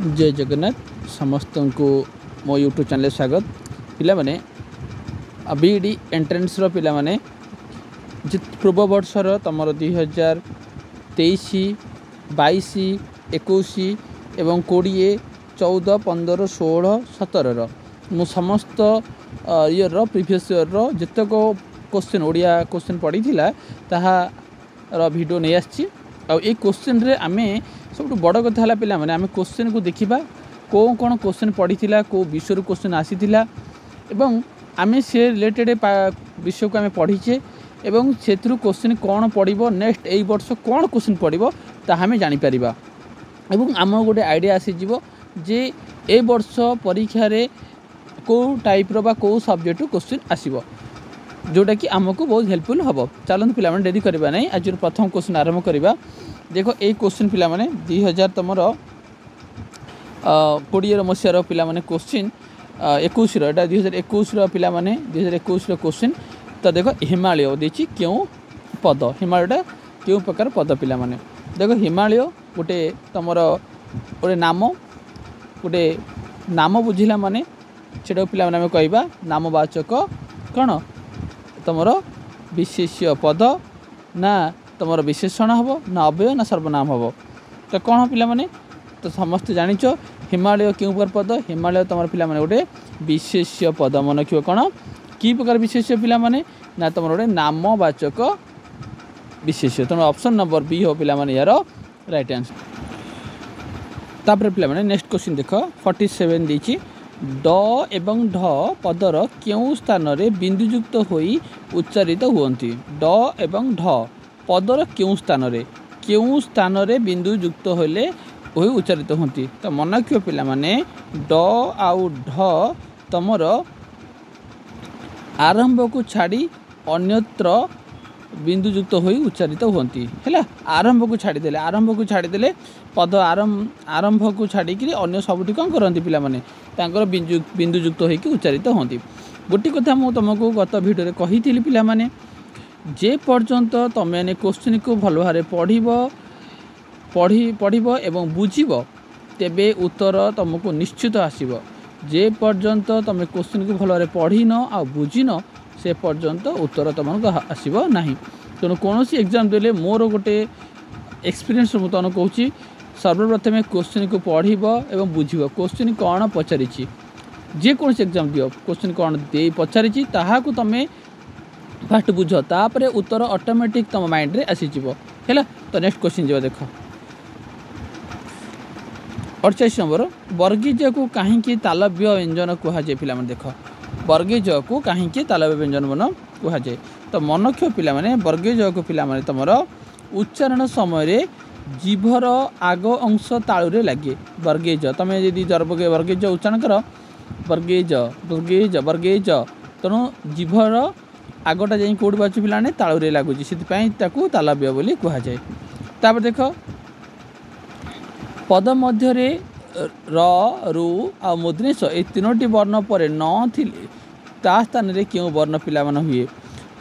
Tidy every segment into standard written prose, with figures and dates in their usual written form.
जय जगन्नाथ समस्त को मो यूट्यूब चैनल स्वागत पिला माने बीडी एंट्रेंस रो पिला माने पूर्व वर्षर तुम 2023 22 21 एवं 20 14 15 16 17 मु समस्त इयर रो प्रीवियस इयर रो जितक क्वेश्चन ओडिया क्वेश्चन पड़ी थिला ताहा रो वीडियो नै आछि आ ए क्वेश्चन रे आमे सब बड़ कथा है पिला माने आमे क्वेश्चन को देखिबा कौन क्वेश्चन पड़ी थिला को विषय क्वेश्चन आसी थिला एवं आमे से रिलेटेड विषय को आमे पढ़ीचे एवं सेथरु क्वेश्चन कौन पड़िबो नेक्स्ट एई वर्ष कौन क्वेश्चन पड़िबो ता हमें जानि परिबा एवं आम गोटे आइडिया आसी जीवो जे ए वर्ष परीक्षा रे को टाइप रो बा को सब्जेक्ट क्वेश्चन आसीबो जोटा कि आमको बहुत हेल्पफुल हम चलते पिला डेरी करवा नहीं आज प्रथम क्वेश्चन आरंभ करवा देखो ये क्वेश्चन पिला माने 2000 तुम 20 मसीहार पिला माने क्वेश्चन 21 एटा 2021 पिला माने 2021 क्वेश्चन तो देखो हिमालय देछि क्यों पद हिमालयटा क्यों प्रकार पद पिला माने देखो हिमालय गोटे तुम गोटे नाम बुझिला माने सेटा पिला माने कहबा नामवाचक कौन तुमर विशेष्य पद ना तुमर विशेषण हम ना अव्यय ना सर्वनाम हम तो कौन पिला माने तो समस्त जानिच हिमालय क्यों प्रकार पद हिमालय तुम पिला माने गोटे विशेष्य पद मन रखियो कौन कि प्रकार विशेष्य पिला माने ना तुम गोटे नामवाचक विशेष्य तुम ऑप्शन नंबर बी हो पिला माने यार राइट आंसर तापर पिला माने नेक्स्ट क्वेश्चन देख 47 देछि ड एवं ढ पदर क्यों स्थान रे बिंदुयुक्त होई उच्चारित हुअन्ति ड एवं ढ पदर क्यों स्थान रे बिंदुयुक्त होले होई उच्चारित हुअन्ति तो मन रखियो पिला माने ड आउ ढ तमर आरंभ को छाड़ी अन्यत्र बिंदुयुक्त होई उच्चारित हुअन्ति हैला आरंभ को छाड़ी पद आरंभ को छाड़ी अन्य सबुठी कौन करती पिला माने तांकर बिंदुयुक्त होइकि उच्चारित होती गोटे कथा मु तुमको गत वीडियो रे कही पिला माने जे पर्यंत तमें क्वेश्चन को भल भाव पढ़िब एवं बुझिब तेबे उत्तर तुमको निश्चित आसीब जे पर्यंत तुम क्वेश्चन को भल भाव पढ़ी न आ बुझी न से पर्यंत उत्तर तुमको आसीब नहीं तेणु कौन एग्जाम देले मोर गोटे एक्सपीरियंस मुझे कहूँ सर्वप्रथम क्वेश्चन को पढ़िब एवं बुझिब क्वेश्चन कौन पचारि जे कौन एग्जाम दियो क्वेश्चन कौन दे पचारि ताहाकु तमें फास्ट बुझ तापर उत्तर ऑटोमेटिक तुम माइंड रे आसीजिवो हैला तो नेक्स्ट क्वेश्चन जो देख 48 नंबर वर्गीज को कहीं तालव्य व्यंजन कहुए पिला देख वर्गीज को कहीं तालव्य व्यंजन मन कहुए तो मनक्ष पिला वर्गीज को पिला तुम उच्चारण समय जीभर आग अंश तालुरे लगे वर्गीज तुम यदि वर्गीज उच्चारण कर वर्गीज वर्गीज वर्गीज तेणु जीभर आगटा जाई कौट बाजू पिलाने तालुरे लगुच से तालव्य बोली कहुए तापर देख पद मध्य र रु आ मूर्धन्य ये तीनोटी वर्ण पर न थिले ता स्थान रे क्यों वर्ण पिला मन हुए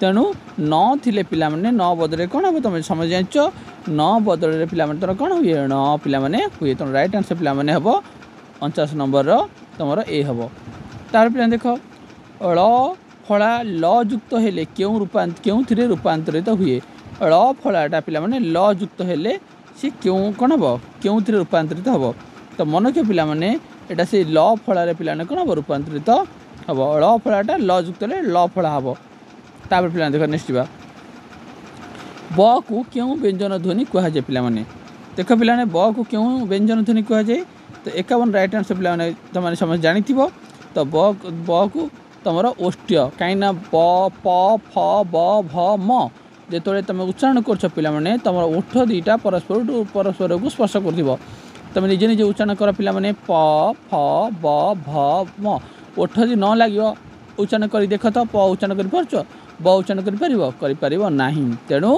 तेणु न थिले पिला माने न बदले कौन हम तुम समझ जाच न बदल पिला माने तर कौन हुए न पिला माने हुए तेणु राइट आंसर पिला माने हबो 49 नंबर तुम ए हबो तार पिला देख ळ फला ल युक्त हेले क्यों थिरे रूपांतरित हुए ळ फलाटा पिला माने ल युक्त हेले सी क्यों कौन हम क्यों थिरे रूपांतरित हम तो मन के पिला माने एटा से ल फलारे पिला कौन हम रूपांतरित हम ळ फलाटा ल युक्त हेले ल फला हम तापर पिला देख नेक्स्ट ब को क्यों व्यंजन ध्वनि कहुए पिला माने देख पिला ब को क्यों व्यंजन ध्वनि कहुए तो 51 राइट आंसर पिला तुम समझ जानी तो ब को तुम ओष्ठ्य कहीं प प फ ब भ म जो तुम उच्चारण कर पिला तुम ओठ दुईटा परस्पर को स्पर्श कर तुम निजे निजे उच्चारण कर पिला प फ ब भ म ओठ यदि न लगे उच्चारण कर देख तो प उच्चारण कर पार्छ ब उच्चारण कर नहीं तेणु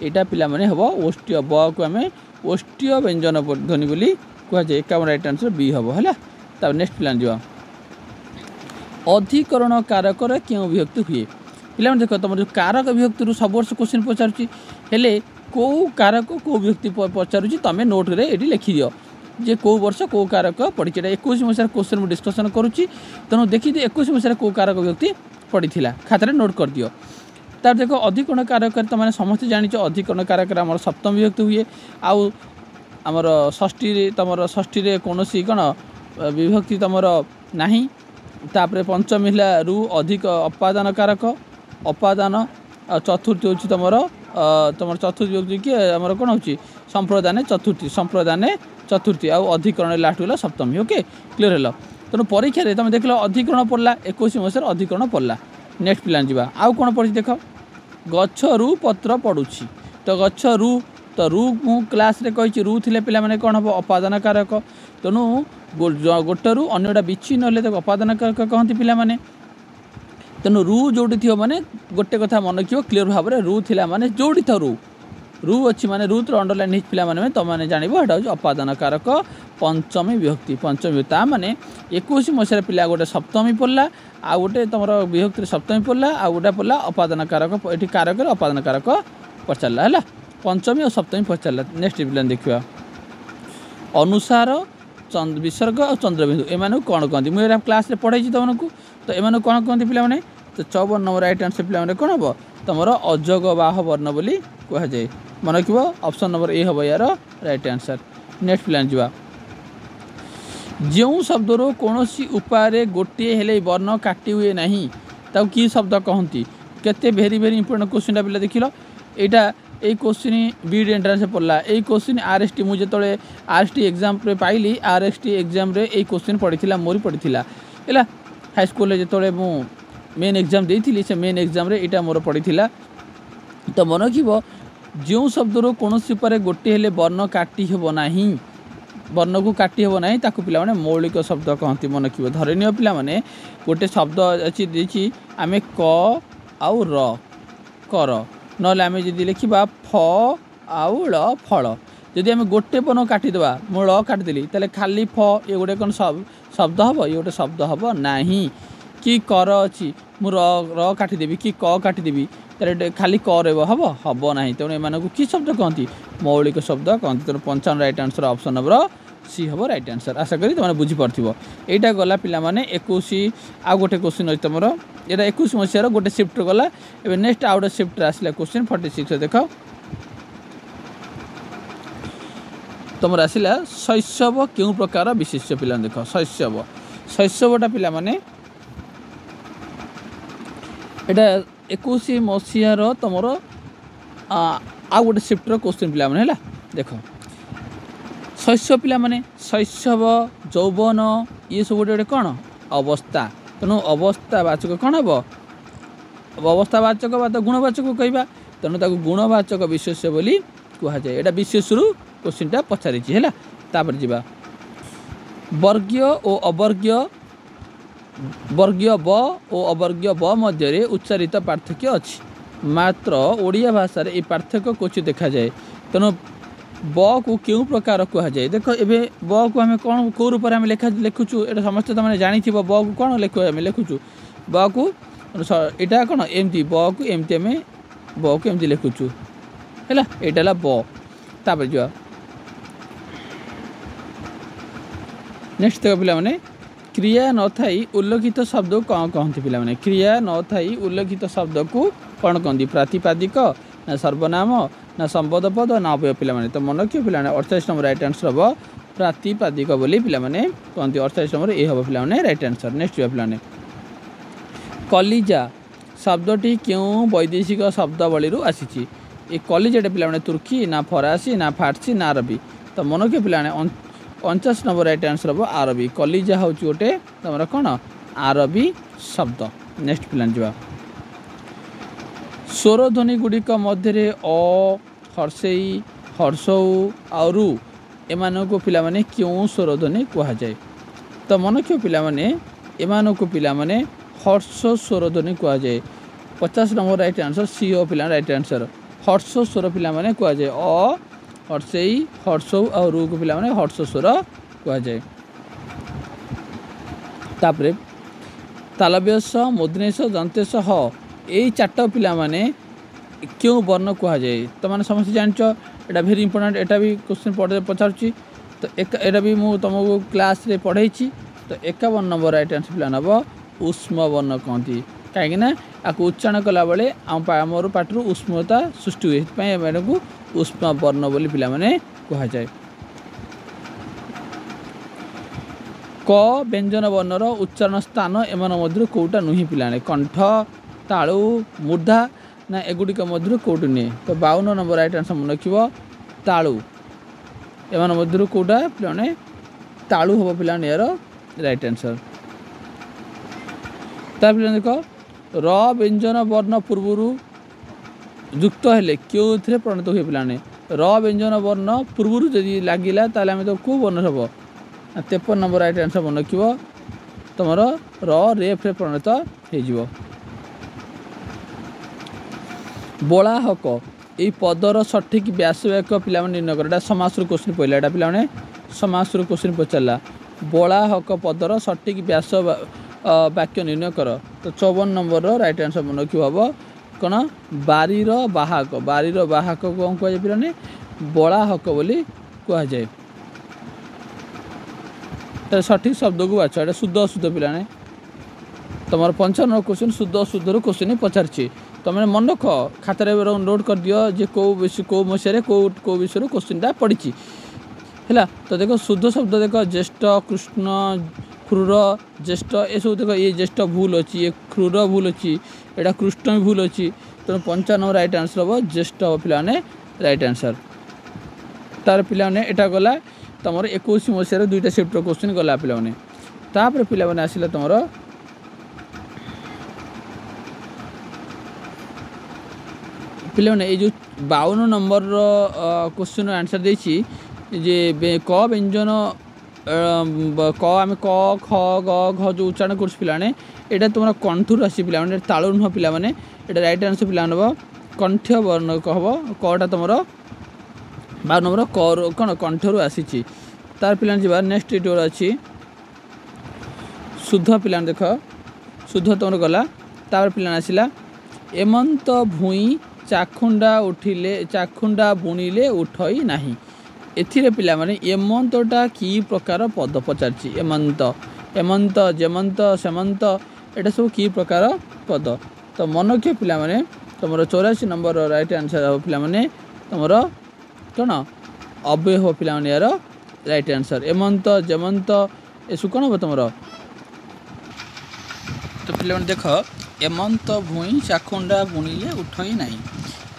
यहाँ पिला हम ओष्ठ्य ब को आम ओष्ठ्य व्यंजन ध्वनि बोली कहुए 51 राइट आंसर बी हम है तब नेक्स्ट पिला जा अधिकरण कारक क्यों विभक्ति हुए पिला देख तुम जो कारक विभक्ति सब वर्ष क्वेश्चन पचारुची हेले कौ कारक कौ विभक्ति पचारुची तुम नोट रे ये लिखि दियो जे कौ वर्ष कौ कारक पड़ी 21 मसीहार क्वेश्चन मुझे डिस्कसन करुच्ची तेणु देखी 21 मसीहार कौ कारक व्यक्ति पड़ी खातार नोट कर दियो। तार देख अधिकरण कारक तुमने समस्त जानिच अधिकरण कारक आम सप्तम विभक्ति हुए आमर षष्ठी तुम षष्ठी कौन कौन विभक्ति तुम ना तापर पंचम है रु अधिक अपादान कारक अपादान चतुर्थी हूँ तुम चतुर्थी विभक्ति कि आमर कौन हो संप्रदान चतुर्थी आउ अधिकरण लास्ट गला सप्तमी। ओके क्लीयर है तेणु परीक्षा तुम देख अधिकरण पड़ा 21 मसीहार अधिकरण पड़ा। नेक्स्ट प्लान जी आउ कौन पड़ी देख गछ रु पत्र पड़ुछि तो गछ रु तो रु मु क्लास रे कही रु थिले पिला माने कौन हम अपादान कारक तेणु गोटे रु अन्यटा विच्छिन्न हेल्ले तो अपादान कारक कहती पिला माने तेणु रु जोटी थी माने गोटे कथा मन रखियो क्लीयर भाव में रु थिला माने जोटी था रु अच्छी माने रु तो अंडरलाइन हिट पिला माने तुम मैंने जानव एटा हूँ अपादान कारक पंचमी विभक्ति माने 21 मसीहार पिला गोटे सप्तमी पड़ा आ गोटे तुम विभक्ति सप्तमी पड़ा आ गोटे पड़ा अपादान कारक ये कारक अपादान कारक पचारा है पंचमी और सप्तमी पचारा। नेक्स्ट प्लान देखा अनुसार विसर्ग और चंद्रबिंदु एम कौन कहते मुझे क्लास पढ़ाई तुमको तो एम कौन कहते पे तो 54 नंबर राइट आंसर पे कौन हम तुम अजगवाह वर्ण बोली कहुए मन रख ऑप्शन नंबर ए हम यार राइट आंसर। नेक्स्ट प्लान जा जो शब्दर कौन उपाय गोटे हेले वर्ण काटी हुए ना ताकि कि शब्द कहती केते भेरी भेरी इंपोर्टेंट क्वेश्चन पे देख लो यहाँ यही क्वेश्चन बीड एंट्रांस पड़ा यही क्वेश्चन आरएसटी मुझे जो आरएसटी एग्जाम पाइली आरएसटी एग्जाम यही क्वेश्चन पड़ी मोरी पड़ा है हाई स्कूल जो मु मेन एग्जाम देती से मेन एग्जाम यहाँ मोर पड़ा तो मन रख जो शब्दर कौन उपर गोटे हेले वर्ण काटी हेब ना वर्ण को काटी हेब ना ताकू पिला माने मौलिक शब्द कहती मन रखिए धरनीय पिला माने गोटे शब्द अच्छी आम क आउ र कर ना आम जब लिखा फ आउ ल फल जदि आम गोटे वर्ण काटिदेवा मु ल काटिदेली ताले खाली फ ये गोटे कौन शब्द हम ये गोटे शब्द हम ना कि कर अच्छी मु र काटिदेवी कि क काटिदेवी ताले खाली कर हम हम ना तेणु एम कि शब्द कहती मौलिक शब्द कहती तेणु 55 right answer option number C हम राइट आंसर। आशा करी तुमने बुझीपार यहाँ गला पिला माने 21 आउ गोटे क्वेश्चन अच्छी तुम यहाँ 21 मसीहार गोटे शिफ्ट गला ए नेक्स्ट आउ गोटे शिफ्ट आसला क्वेश्चन 46 देख तुम आसला शैशव क्यों प्रकार विशेष पिला देख शैशवटा पिला माने यहाँ 21 मसीहार तुम आउ गोटे शिफ्टर क्वेश्चन पिला माने देख शैशव पिला माने शैशव यौवन ये सब गोटे कौन अवस्था तेणु अवस्थावाचक कौन हम अवस्थावाचक बा तो गुणवाचक कहवा तेणु ताको गुणवाचक विशेष्य बोली कहुए यहाँ विशेषरू क्वेश्चनटा पचारि है तापर जा वर्गीय और अवर्गीय वर्गीय ब और अवर्गीय ब मध्य उच्चारित पार्थक्य अच्छी मात्र ओडिया भाषा ये पार्थक्य क्वचित देखा जाए तेणु ब को क्यों प्रकार कहुए देख ए ब को आम कौन कौ रूप में लिखुचु ये समस्त तुमने जानी ब को कौन लिखुचु ब को यहाँ कौन एमती ब को एमती आम ब को एमती लिखुचु है यहाँ ब तापर जा नेक्स्ट देख पे क्रिया न थी उल्लेखित शब्द को कौन कहती पे क्रिया न थी उल्लेखित शब्द को कौन कहती प्रातिपादिक ना सर्वनाम ना संबोध पद ना अव्यय पे तो मन रखिए पे 48 नंबर राइट आंसर हम प्रातिपादिक बोली पे कहते 48 नंबर ये हम पे राइट आंसर। नेक्स्ट पे कलिजा शब्दटी क्यों वैदेशिक शब्दावली आसी ये कलिजाटे पे तुर्की ना फरासी ना फारसी ना अरबी तो मन रखिए पे 49 नंबर राइट आंसर हम आरबी कलिजा हूँ गोटे तुम कौन आरबी शब्द। नेक्स्ट प्लान जा स्वरध्वनि गुड़िक मध्य अ हर्षई हर्षौ और रु एम को पिला माने क्यों स्वरध्वनि कहुए तो मन क्यों पिला माने एम को पिला माने हर्ष स्वरध्वनि कहुए 50 नंबर राइट आंसर सी ओ पिला राइट आंसर हर्ष स्वर पिला माने कहुए अ हर्षई हर्षौ और रु को पिला माने हर्ष स्वर कहुए तापरे तालव्यस मूर्धन्यस दंतेश ह यही 4 पिला माने क्यों वर्ण कहुए तो मैंने समस्त जान यहाँ भेरी इंपोर्टेंट यहाँ भी क्वेश्चन पचारुची तो एटा भी मुझे तुमको क्लास रे पढ़ाई। तो 51 नंबर राइट आंसर पिला नब उष्म वर्ण कहती कहीं आपको उच्चारण कला बेले आमर पाठर उष्मता सृष्टि हुए एम को उष्म वर्ण बोली पिला माने कह जाए। क व्यंजन वर्णर उच्चारण स्थान एम मध्य कौटा नुहे पिलाने कंठ तालु मूर्धा ना एगुड़िक मध्य कौटि नुहे। तो 52 नंबर राइट आंसर मन रख तालु एम मध्य कौटा पिलाने तालु हम पिलाने यार राइट आंसर। तार पिला देख र व्यंजन वर्ण पूर्वर युक्त हेले क्यों थे परिणत हुए पिलाने र व्यंजन वर्ण पूर्वर जदि लगिला ताले आम तो कौ वर्ण हम 53 नंबर राइट आंसर मन रख तुम रेफ परिणत हो। बलाहक यही पदर सठिक व्यासवाक्य पिला निर्णय कर समास क्वेश्चन पहला यहाँ पिला समास क्वेश्चन पचारा बलाहक पदर सठिक व्यास वाक्य निर्णय कर। तो 54 नंबर राइट आंसर मन रख हम कौन बारीर बाहक कौन कह पाने बलाहक बोली कह जाए। सठिक शब्द को बाछ ये शुद्ध अशुद्ध पिलाने तुम 55 क्वेश्चन शुद्ध अशुद्ध क्वेश्चन पचार तुम मन रख खातार नोट कर दियो जे कौ मसीह कौ विषय क्वेश्चनटा पड़ी है। तो देख शुद्ध शब्द देख ज्येष्ठ कृष्ण क्रूर ज्येष्ठ ये सब देख ये ज्येष्ठ भूल अच्छी ये क्रूर भूल अच्छी यहाँ कृष्ण भी भूल अच्छी। तेणु 55 राइट आंसर हम ज्येष्ठ पिलाने राइट आंसर। तार पिलाने एटा गला तुम 21 मसीह 2टा शिफ्टर क्वेश्चन गला पिलाने तापर पिलाने आसिला तुम पिलाने ये जो 52 नंबर क्वेश्चन आंसर देछि जे क व्यंजन क आम क ख ग घ जो उच्चारण कर पिलाने यहाँ तुम कंठर आसी पिलाने तालु नुह पिलाने यहाँ राइट आंसर पिला नब कंठ वर्ण कह कटा तुम 52 नंबर क कौन कंठर आसी। तार पिला जा नेक्स्ट यूर अच्छी शुद्ध पिला देख शुद्ध तुम गला तापर पिला आसला एमंत भूई चाखुंडा बुणिले उठई नाही। एथिरे पिला माने एमंतटा की प्रकार पद पचार एमंत जेमंत सेमंत एटा सब की प्रकार पद। तो मनक्ष पिला माने तुम 84 नंबर राइट आंसर हम पिला माने तुम कौन अव्यय हो पिला माने यार राइट आंसर एमंत जेमंत एसु कौन हम तुम। तो पिला माने देख एमंत भूई चाखुंडा बुणिले उठई नाही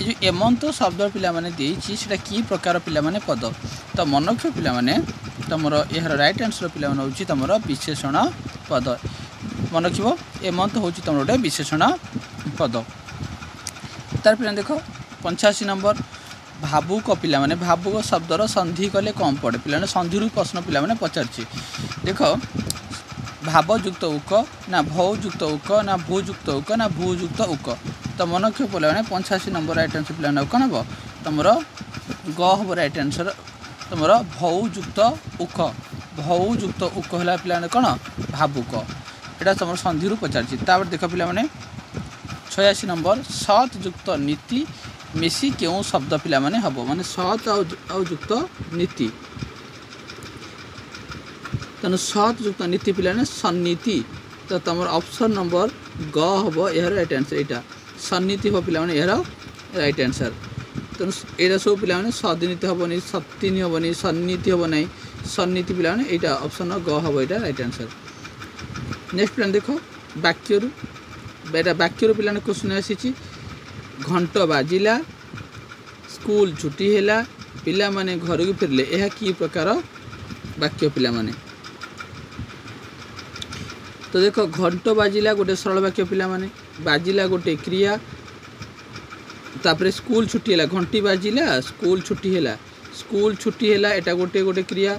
ये जो एमंत शब्द पिला माने देछि सेटा की प्रकार पिला माने पद। तो मनक्ष पिला माने तुमर यार राइट आंसर पिला माने होछि तुमर विशेषण पद मन रखिबो एमंत होछि तुमर गोटे विशेषण पद। तार पिला देख 85 नंबर भावुक पिला माने भावुक शब्दर संधि कले कम पड़े पिला संधि प्रश्न पिला माने पचारछि देख भावयुक्त उक ना भौयुक्त उक ना भूयुक्त उक ना भूयुक्त उक। तो मनक्ष पिला 85 नंबर राइट आंसर पिला कौन हम तुम ग हम राइट आंसर तुम भौयुक्त उक है पिला कौन भावुक यहाँ तुम संधि पचार। देख पिला 86 नंबर सत युक्त नीति मिसी क्यों शब्द पिला माने हम माने सत आउ युक्त नीति तेणु सत युक्त नीति पिला सन्नीति। तो तुम ऑप्शन नंबर ग हम यार राइट आंसर यहाँ सन्नीति हम पिला यार राइट आंसर। तेणु यहाँ सब पिला सदनीति हेनी सतीनी हेनी सन्नीति हम ना सन्नीति पिला यहाँ ऑप्शन ग हम यहाँ राइट आंसर। नेक्स्ट पिला देख वाक्यरू बेटा वाक्यर पिला क्वेश्चन आसी घंट बाजिला स्कूल छुट्टी है पिला माने घर को फेरले यह कि प्रकार वाक्य पिला माने। तो देख घंट बाजिला गोटे सरल वाक्य पिला माने बाजिला गोटे क्रिया तापर स्कूल छुट्टी है घंटी बाजिला स्कूल छुट्टी है एटा गोटे गोटे क्रिया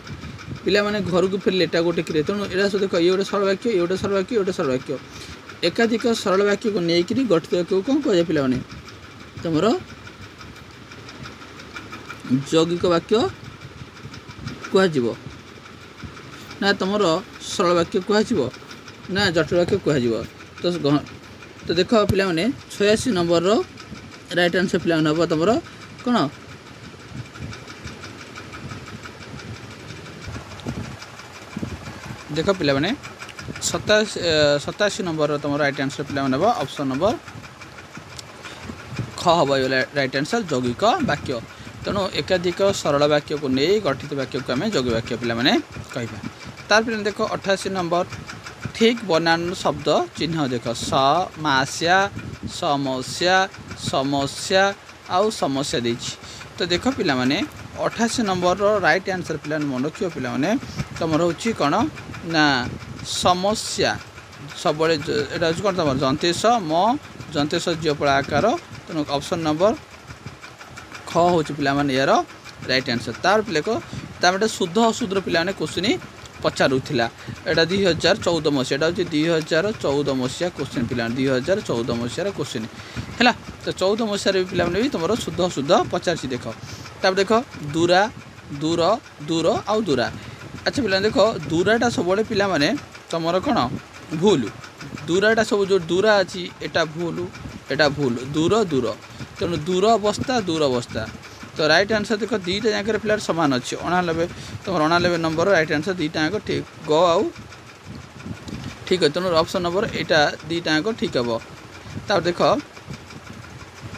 पिला माने घर को फेरले एटा गोटे क्रिया। तेणु यहाँ सब देख ये गोटे सरल वाक्य ये गोटे सरल वाक्य ये गोटे सरल वाक्य एकाधिक सरल वाक्य को लेकिन गठित वाक्य को कौन कह पिला तुम यौगिक वाक्य कह ना तुम सरल वाक्य कह ना जटिल वाक्य कह। तो देख पिला 86 नंबर राइट आंसर पिला हम तुम कौन देख पिला माने 87 नंबर तुम राइट आंसर पिला माने ऑप्शन नंबर ख हम राइट आंसर यौगिक वाक्य। तेणु एकाधिक सरल वाक्य को नहीं गठित वाक्य को आम यौगिक वाक्य पिला माने कहबा। तार पिला देख 88 नंबर ठीक बनान शब्द चिन्ह देख समस्या समस्या समस्या आउ समस्या देछि। तो देख पिला माने 88 नंबर राइट आंसर पिला मन रखियो पिला माने तुम हूँ कौन ना समस्या सब एटा कौन तुम जंतेश म जंतेश जीवपड़ा आकार। तेणु ऑप्शन नंबर ख हूँ पिला माने यार राइट आंसर। तार पिले को तार शुद्ध अशुद्ध पिला ने क्वेश्चन पचारूला एटा 2014 मसीहा एटा हूँ 2014 मसीहा क्वेश्चन पिला 2014 मसीहार क्वेश्चन है। तो 14 मसीहार भी पिला भी तुम शुद्ध अशुद्ध पचार देख। तब देख दूरा दूर दूर आउ दूरा। अच्छा पिला देख दूराटा सब पिला माने तुम कौन भूल दूराटा सब जो दूरा अच्छी एटा भूल दूर दूर। तेणु दूर अवस्था तो राइट आंसर देख दीटा जाक पिला सामान अच्छी 89 तुम 89 नंबर राइट आंसर दीटा जाक ठीक ग आउ ठीक है। तेणु ऑप्शन नंबर यहाँ दीटा जाक ठीक हम। तब देख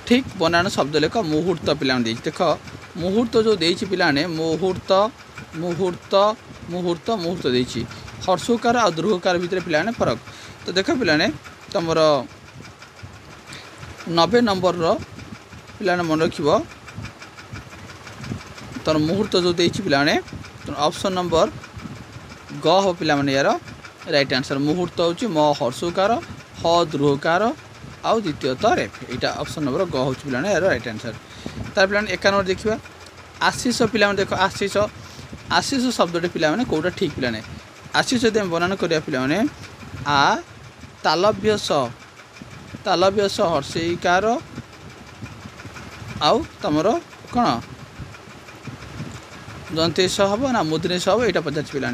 ठीक बनान शब्द लेख मुहूर्त पिला देख मुहूर्त जो देछि पिला ने मुहूर्त मुहूर्त मुहूर्त मुहूर्त देछि हर्षकार और दीर्घकार भितर पिला ने फरक। तो देख पिला ने तुम 90 नंबर पिला मन रखिबो तर मुहूर्त जो देछि पिला ने ऑप्शन नंबर ग हो पिला माने यार राइट आंसर। मुहूर्त होछि म हर्षकार ह दीर्घकार आउ द्वितीय रेफ यहाँ ऑप्शन नंबर ग हो पिला यार राइट आंसर। तार पिला 91 देखा आशीष पिला देख आशीष आशीष शब्द पिला माने कोटा ठीक पिला ने आशीष यदि बनान करिया पिला माने आ तालव्य स हर्षईकार आउ तमर कौन जंतेश हम ना मुद्रेश हम यहाँ पचार पिला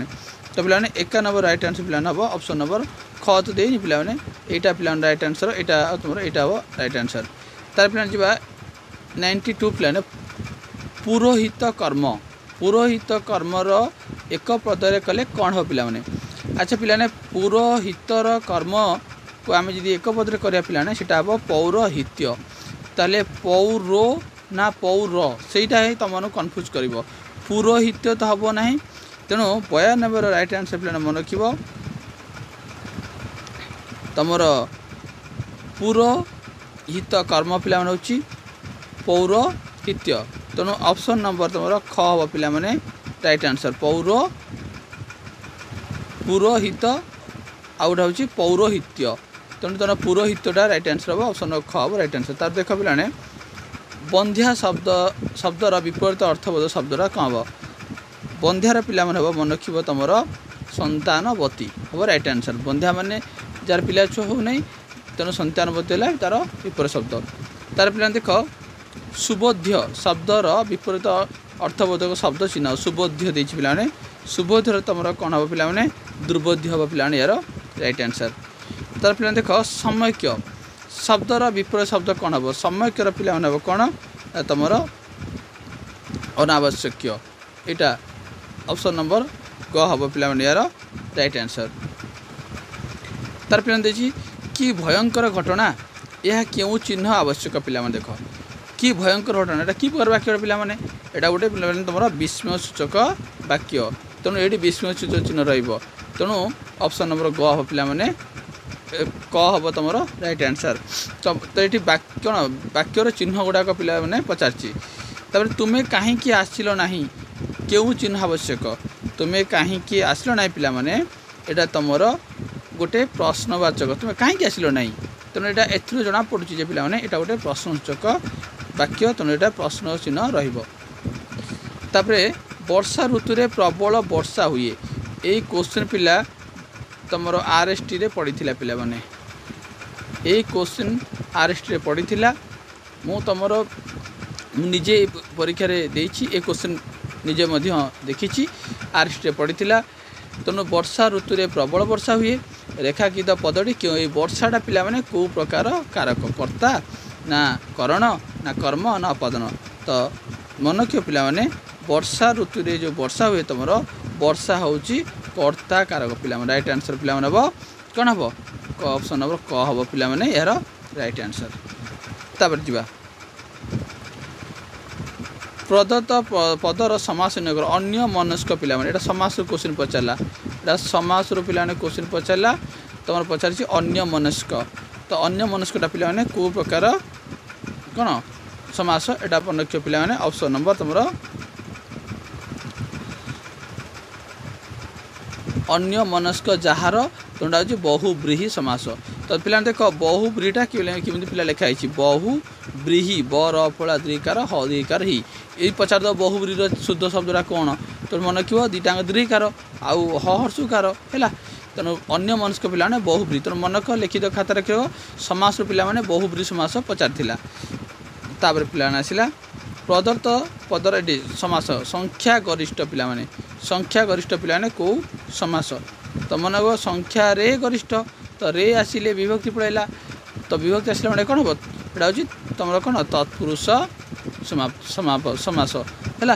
तो पिला 91 राइट आंसर पिला हम ऑप्शन नंबर ख तो देनी पिला यहाँ पिला राइट आंसर यहाँ तुम यहाँ हम राइट आंसर। तार पिला जा 92 पिला पुरोहित कर्मर एक पदरे कले कौन हो पिला माने। अच्छा पिला पुरोहितर कर्म को आम जी एक पदरे करा पिला सीटा हम पौरोहित्य ताले पौरो ना पौर सेटा ही तुम कन्फ्यूज कर पुरोहित्य तो हम ना। तेणु 92 राइट आंसर पिला मन रख तुम पुरोहित कर्म पिला हूँ पौरोहित्य। तेणु ऑप्शन नंबर तुम ख हम पिला माने राइट आंसर पुरोहित आउटा हूँ पौरोहित्य। तेणु तुम पुरोहित्यटा राइट आंसर हम ऑप्शन ख हम राइट आंसर। तार देख पिला बंध्या शब्दर विपरीत अर्थबोध शब्दटा कौन हम बंध्यार पिला हम मन रख तुम संतानवती हम राइट आंसर। बंध्या माने जार पिला छुआ हो नहीं तेणु संतानवती है तार विपरीत शब्द। तार पिला देख सुबोध्य शब्दर विपरीत अर्थबोधक शब्द चिन्ह सुबोध्य देछि पिला ने सुबोध्य तुम कौन हम पिला दुर्बोध्य हम पिला यार राइट आंसर। तार पिला देख समयक्य शब्दर विपरीत शब्द कौन हम समयक्यर पिला हम कौन तुम अनावश्यक यहाँ ऑप्शन नंबर ग हम पिला यार राइट आंसर। तार पिला देखिए कि भयंकर घटना यह क्यों चिन्ह आवश्यक पिला देख कि भयंकर घटना यहाँ कि प्रकार वाक्य पिला माने यहाँ गोटे पिला तुम विस्मय सूचक वाक्य। तेणु ये विस्मय सूचक चिन्ह रेणु ऑप्शन नंबर ग हम पिला माने क हम तुम राइट आंसर। तो ये कौन वाक्यर चिन्ह गुड़ाक पिला मैंने पचारची। तुम्हें कहीं आसिल ना क्यों चिन्ह आवश्यक तुम्हें कहीं आसिल ना पिला माने यहाँ तुम गोटे प्रश्नवाचक तुम्हें कहीं आसिल ना। तेणु यहाँ एथुर जना पड़ुची जे पिला माने यहाँ गोटे प्रश्नसूचक वाक्य। तेणु यहाँ प्रश्न चिन्ह रही। वर्षा ऋतु रे प्रबल वर्षा हुए यही क्वेश्चन पिला तुम आरएसटी रे पड़ी पिला माने यही क्वेश्चन आरएसटी रे पड़ी मु तुम निजे परीक्षा देछि ए क्वेश्चन निजे देखी आरएसटी रे पड़ी। तेणु वर्षा ऋतु रे प्रबल वर्षा हुए रेखाकित पदटी क्यों ये वर्षाटा पिला माने को प्रकार कारक कर्ता ना करण ना कर्म ना पदन। तो मन क्यों पिला माने वर्षा ऋतु रे जो वर्षा हुए तुम वर्षा होची कर्ता कारक पिला राइट आंसर पिला हम कौन हम क ऑप्शन हम क हम पिला यार राइट आंसर। तापर जीवा प्रदत्त पदर समास नगर अन्य मनस्क पिला एटा समास क्वेश्चन पचारा एटा समास पिला क्वेश्चन पचारा तुम पचार अन्य मनस्क तो अन्य मनस्कटा पिला को प्रकार कौन समास एटा पनक्ष पिला ऑप्शन नंबर तुम अन्य मनस्क जार तुमटा हूँ बहुब्रीही समास। तो पिला देख बहुब्रीहीटा केमी पिला लिखाई बहुब्रीही बर फला द्रिकार ह द्रिकार ही ये पचार दो बहुब्रीर शुद्ध शब्दटा कौन तो मन रखिए दुईटा द्रिकार आउ हर्षुकार है तेणु अन्य मनस्क पिला बहुब्री तेणु मनक लिखित खाता रख समास पिला बहुब्री समास पचार तापर पिला आसला प्रदत्त पदर एटी समास संख्या गरिष्ठ पिला संख्या गरिष्ठ पिला कौ समास तो मन संख्या रे गरिष्ठ तो रे आसिले विभक्ति पड़ेगा तो विभक्ति आसला मैंने कौन हम यहाँ हूँ तुम कौन तत्पुरुष समास है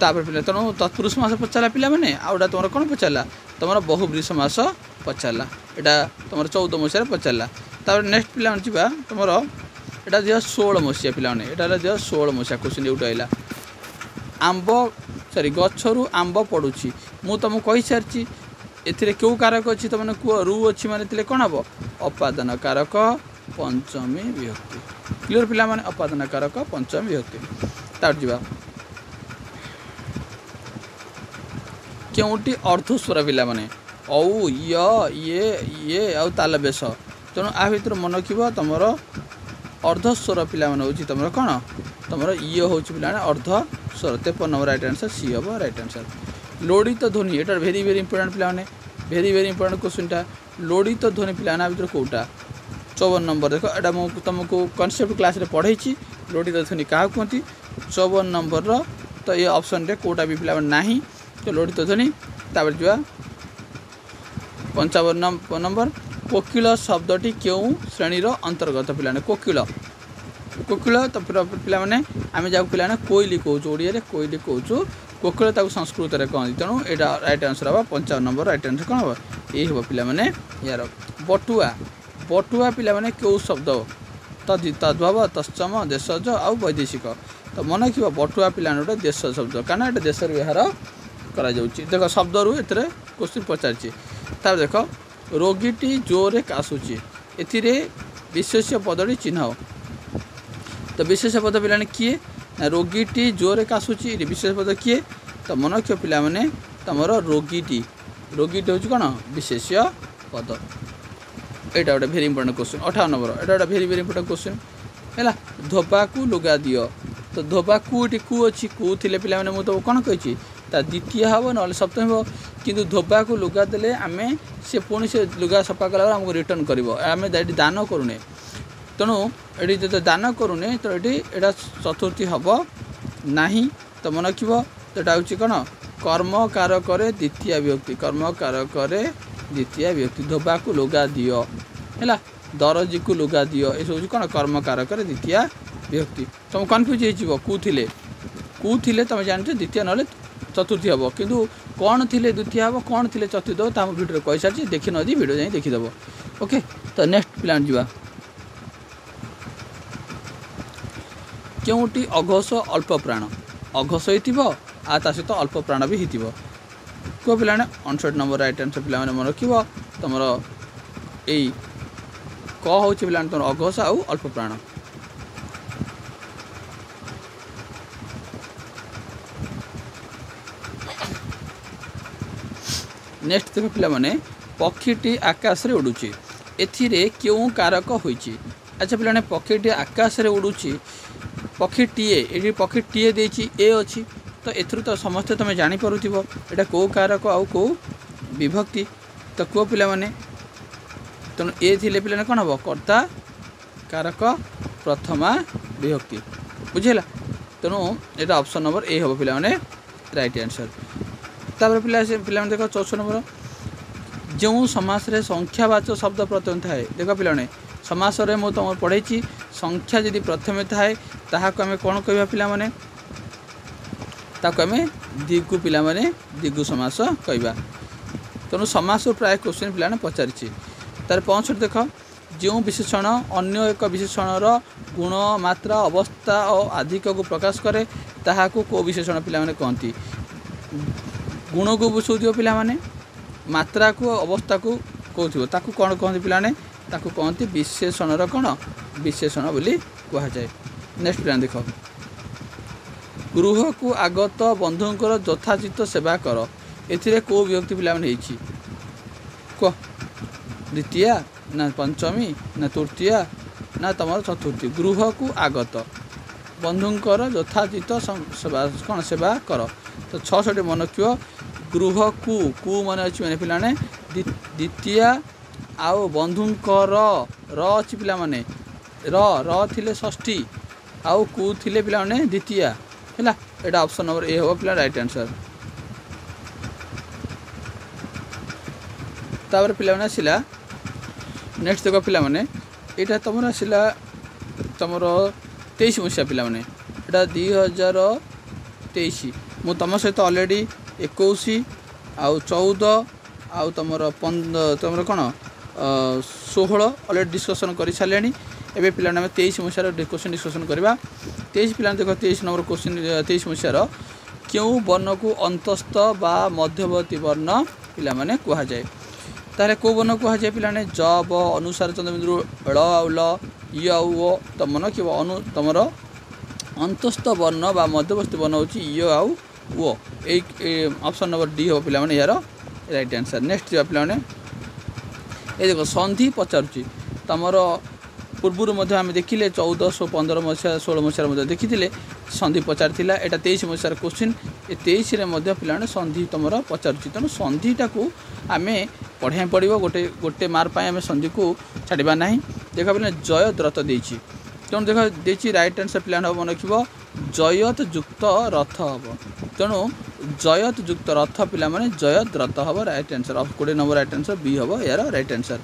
तापर पिला तेणु तत्पुरुष समास पचारा पिला आउटा तुम कौन पचारा तुम बहुब्री समास पचारा यहाँ तुम 14 मसीह पचारा तापर नेक्स्ट पिला जा तुम यहाँ दिह 16 मसीहा पिला यहाँ दिह 16 मसीहा क्वेश्चन यूट आइला आंब सरी गच्छरू आंब पड़ुछि मु तुमको कही सारी एथिरे क्यों कारक अच्छी तुमने कह रु अच्छी माने कौन हम अपादान कारक पंचमी विभक्ति क्लियर पिला माने अपादान कारक पंचमी विभक्ति। तार जा क्योंटी अर्धस्वर पिला माने औ ये आउ ताल बेस तेणु आ भर मन रखिए तुम अर्धस्वर पिला हूँ तुम कौन तुम ये हूँ पिला अर्धस्वर 53 नंबर राइट आंसर सी हम राइट आंसर। लोड़ित ध्वनि एटा भेरी भेरी इंपोर्टेंट पिला भेरी भेरी इंपोर्टेंट क्वेश्चनटा लोड़ित ध्वनि पिला भर कौटा 54 नंबर देख एटा तुमको कनसेप्ट क्लास रे पढ़ाई लोड़ित ध्वनि क्या कहती 54 नंबर तो ये ऑप्शन रे कौटा भी पिला ना तो लोड़ित ध्वनि तापर जो 55 नंबर कोकिल शब्दटी क्यों श्रेणी अंतर्गत पिला कोकिल कोकिल तो पिला आम जहाँ पिला कोईली कौच ओडिया कोईली कौच कोकिल संस्कृत में कहती तेणु यहाँ राइट आंसर हम 55 नंबर राइट आंसर कौन हम ये हम पिला यार बटुआ बटुआ पिला क्यों शब्द तद्भव तत्सम देशज आउ वैदेशिक तो मन रखिए बटुआ पिला गोटे देश शब्द कारण ये देश व्यवहार कर देख शब्द रू ए क्वेश्चन पचार देख रोगीटी जोरे काशुची एथिरे विशेष्य पदटी चिन्ह तो विशेष पद पिला किए ना रोगीटी जोरे काशुची विशेष पद किए तो मन रख पिला तुम रोगीटी रोगीटी हूँ कौन विशेष्य पद यहाँ गोटे भेरी इंपोर्टेंट क्वेश्चन 58 नंबर यहाँ गोटे भेरी भेरी इंपोर्टेंट क्वेश्चन है धोबा को लुगा दियो तो धोबा कूटी कू अच्छी कू थे पिला मुझे कौन कही द्वितीय हम ना सप्तमी हम किंतु धोबा को लुगा देले आम से पुणी से लुगा सफा कला आमको रिटर्न कर आम दान करूने तेणु ये जो दान करूने तो ये चतुर्थी हम ना तो मन रख तो यहाँ हूँ कौन कर्मकारक द्वितीय विभक्ति कर्मकारक द्वितीय विभक्ति धोबा को लुगा दियो है दरजी को लुगा दियो ये सब कौन कर्मकारक द्वितीय विभक्ति तुम कन्फ्यूज हो तुम जानते द्वितीय ना चतुर्थी हम किंतु कौन थी द्वितीय हम कौन थी चतुर्थ हम तुम भिडियो कही सारी देखी न भिडियो जाए देखीदेव ओके। तो नेक्स्ट प्लान जा क्योंटी अघोष अल्प प्राण अघोष हो ता सहित अल्प प्राण भी हो कौ पिला 59 नंबर राइट आंसर पिला मन रख तुम यही क हूँ पिला तुम अघोष आउ अल्प प्राण। नेक्स्ट देख पिला पक्षीटी आकाश रे उड़ुची एथिरे क्यों कारक होइची अच्छा पिला पक्षीटी आकाश रे उड़ुची पक्षीटीए ये पक्षीटीए देची ए अच्छी तो एथुरु तो समस्ते तुम जापर यहाँ कौ कारक आउ कौ विभक्ति तो कौ पिला तेणु ए थिले पिला कौन हम कर्ता कारक प्रथमा विभक्ति बुझेगा तेणु यहाँ ऑप्शन नंबर ए हम पिला राइट आंसर। तापर पिला देख 64 नंबर जो समास रे संख्यावाचक शब्द प्रथम थाए देख पिला समास रे मु तुम पढ़ाई संख्या यदि प्रथमे थाए ताहाको आमे कौन कहबा पिला ताको आमे दिगु पिला माने दिगु समास कहबा। तेणु समास प्राय क्वेश्चन पिलाने पचारिछि। तार 65 देख जो विशेषण अन्य एक विशेषणर गुण मात्रा अवस्था और आधिक को प्रकाश करे ताहाको को विशेषण पिला माने कहती। गुण को बुझाउथिबो पिला माने मात्रा को अवस्था को कहथिबो ताकू कोन कहती पिला ने ताकू कहती विशेषणर कोन विशेषण बोली कहा जाए। नेक्स्ट पिला देख गृह को आगत बंधुंकर यथाचित सेवा कर एथिरे को विभक्ति पिला माने हेछि को द्वितीय ना पंचमी ना तृतीय ना तमर चतुर्थी। गृह को आगत बंधुंकर यथाचित सेवा कौन सेवा कर तो 66 मन रखियो गृह को मन अच्छी मैंने पिलाने द्वितीय आउ बंधुंकर र अच्छी पिला माने र थिले षष्ठी आउ कु थिले पिला माने द्वितीय हैला। एटा ऑप्शन नंबर ए हो पिला राइट आंसर। तापर पिला माने आसिला नेक्स्ट देखो पिला माने एटा तमर आसिला तमर 23 मसीहा पिला माने एटा 2023 मु तम सहित ऑलरेडी 21 आउ 14 आउ तमर 15 तमर कोन 16 ऑलरेडी डिस्कशन कर सारे। एबे पिला नामे 23 मसीहार क्वेश्चन डिस्कशन करबा। 23 पिला देखो 23 नंबर क्वेश्चन 23 मसीहार क्यों वर्ण को अंतस्थ बा मध्यवर्ती वर्ण पिला माने कहा जाए तारे को वर्ण कहा जाए पिला ने ज ब अनुसार चंद्रबिंदु ळ आउ ल य आउ ओ तमन कि अनु तमर अंतस्थ वर्ण बा मध्यवर्ती वर्ण होची य आउ ओ ए ऑप्शन नंबर डी हो पिला माने यार राइट आंसर। नेक्स्ट जो पिला माने ए देखो संधि पचारुची तमर पूर्व मध्य आम देखिले 1415 मसीहा 16 मसीहार देखी संधि पचार थिला। एटा 23 मसीहार क्वेश्चन ए 23 रे मध्य पिला माने संधि तमर पचारुची तेणु संधिटा को आमे पढ़ाई पड़ो गोटे गोटे मार्क पाए आम संधि को छाड़ा ना। देख पे जयत रथ देती तेणु देख देती राइट आंसर पिला मन रख जयत युक्त रथ हम तेणु जयत युक्त रथ पिला माने जयत रथ हम right answer. 20 number right answer B हम यार राइट आंसर।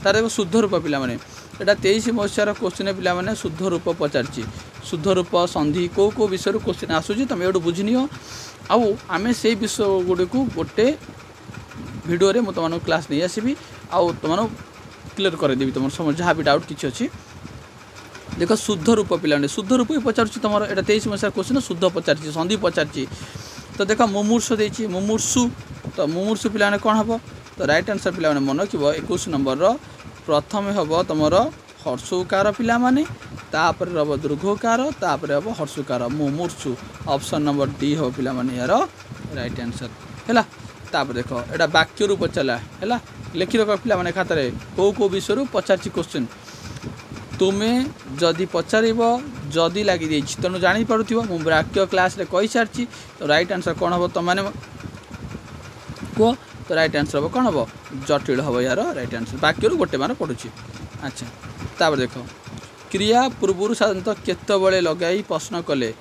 तार देखो शुद्ध रूप पिला माने एटा 23 मसीहार क्वेश्चन पिला माने शुद्ध रूप पचारची शुद्ध रूप संधि को विषय क्वेश्चन आसूची तुम ये बुझिनियो आउ आम से विषय गुड़ी को गोटे वीडियो रे मु तुम क्लास नहीं आसबि आउ तुम क्लियर करदेवी तुम समझ जहाँ भी डाउट किसी अच्छी। देख शुद्ध रूप पिला शुद्ध रूप ही पचारुची तुम एटा 23 मसीहार क्वेश्चन शुद्ध पचारची संधि पचारची। तो देख मुमूर्षु देती मुमूर्षु तो मुमूर्षु पिला कौन हम तो राइट आंसर पिला मन रख 21 नंबर प्रथम हम तुम हर्षुकार पिला माने तापर हम दीर्घकार तापर हम हर्षुकार मुमूर्षु ऑप्शन नंबर डी हो पिला माने यार राइट आंसर है। तापर देख एटा वाक्य रू पचारा है लिखि रख पिला माने खातारे को विषय पचारची क्वेश्चन तुम्हें जदि पचार जदि लगी तेणु जापर मु वाक्य क्लास रे कही सारी तो राइट आंसर कौन हम तुम मैंने कह तो राइट आंसर हम कौन हम जटिल हम यार राइट आंसर वाक्य गोटे मार पड़ुची। अच्छा तापर देख क्रिया पूर्व साधारणतः केतबले लगाई प्रश्न कले